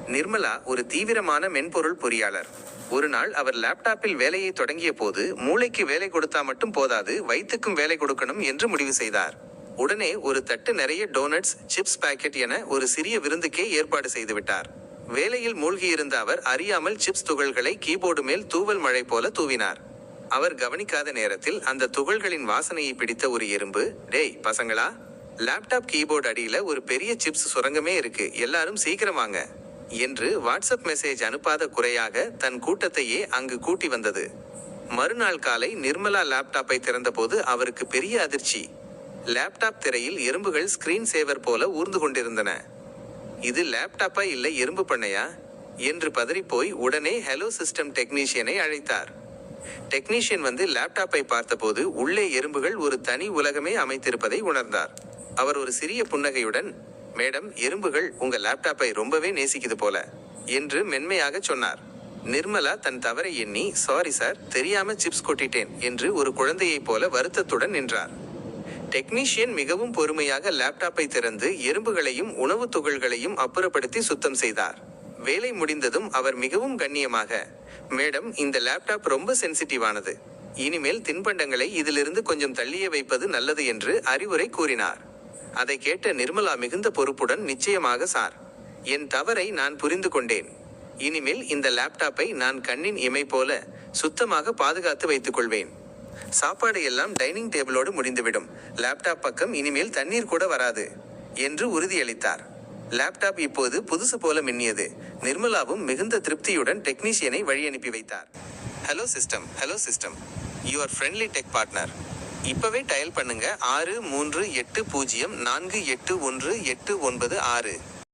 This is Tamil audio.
நிர்மலா ஒரு தீவிரமான மென்பொருள் பொறியாளர். ஒரு நாள் அவர் லேப்டாப்பில் வேலையை தொடங்கிய போது மூளைக்கு வேலை கொடுத்தா மட்டும் போதாது, வயிற்றுக்கும் வேலை கொடுக்கணும் என்று முடிவு செய்தார். உடனே ஒரு தட்டு நிறைய டோனட்ஸ், சிப்ஸ் பாக்கெட் என ஒரு சிறிய விருந்துக்கே ஏற்பாடு செய்துவிட்டார். வேலையில் மூழ்கியிருந்த அவர் அறியாமல் சிப்ஸ் துகள்களை கீபோர்டு மேல் தூவல் மழை போல தூவினார். அவர் கவனிக்காத நேரத்தில் அந்த துகள்களின் வாசனையை பிடித்த ஒரு எறும்பு, "டேய் பசங்களா, லேப்டாப் கீபோர்டு அடியில ஒரு பெரிய சிப்ஸ் சுரங்கமே இருக்கு, எல்லாரும் சீக்கிரம் வாங்க" என்று வாட்ஸ்அப் மெசேஜ் அனுப்பாத குறையாக தன் கூட்டத்தையே அங்கு கூட்டி வந்தது. மறுநாள் காலை நிர்மலா லேப்டாப்பை திறந்தபோது அவருக்கு பெரிய அதிர்ச்சி. லேப்டாப் திரையில் எறும்புகள் ஸ்கிரீன் சேவர் போல ஊர்ந்து கொண்டிருந்தன. இது லேப்டாப்பா இல்லை எறும்பு பண்ணையா என்று பதறிப்போய் உடனே ஹலோ சிஸ்டம் டெக்னீஷியனை அழைத்தார். டெக்னீஷியன் வந்து லேப்டாப்பை பார்த்தபோது உள்ளே எறும்புகள் ஒரு தனி உலகமே அமைத்திருப்பதை உணர்ந்தார். அவர் ஒரு சிறிய புன்னகையுடன், "மேடம், எறும்புகள் உங்க லேப்டாப்பை ரொம்பவே நேசிக்குது போல" என்று மென்மையாக சொன்னார். நிர்மலா தன் தவறை எண்ணி, "சாரி சார், தெரியாம சிப்ஸ் கொட்டிட்டேன்" என்று ஒரு குழந்தையைப் போல வருத்தத்துடன் நின்றார். டெக்னீஷியன் மிகவும் பொறுமையாக லேப்டாப்பை திறந்து எறும்புகளையும் உணவு துகள்களையும் அப்புறப்படுத்தி சுத்தம் செய்தார். வேலை முடிந்ததும் அவர் மிகவும் கண்ணியமாக, "மேடம், இந்த லேப்டாப் ரொம்ப சென்சிட்டிவானது. இனிமேல் தின்பண்டங்களை இதிலிருந்து கொஞ்சம் தள்ளியே வைப்பது நல்லது" என்று அறிவுரை கூறினார். அதை கேட்ட நிர்மலா மிகுந்த பொறுப்புடன், "நிச்சயமாக சார், என் தவறை நான் புரிந்து கொண்டேன். இனிமேல் இந்த லேப்டாப்பை நான் கண்ணின் இமை போல சுத்தமாக பாதுகாத்து வைத்துக் கொள்வேன். சாப்பாடு எல்லாம் டைனிங் டேபிளோடு முடிந்துவிடும். லேப்டாப் பக்கம் இனிமேல் தண்ணீர் கூட வராது" என்று உறுதியளித்தார். லேப்டாப் இப்போது புதுசு போல மின்னியது. நிர்மலாவும் மிகுந்த திருப்தியுடன் டெக்னீஷியனை வழி அனுப்பி வைத்தார். Hello system, your friendly tech partner. இப்பவே டயல் பண்ணுங்க 6380481896.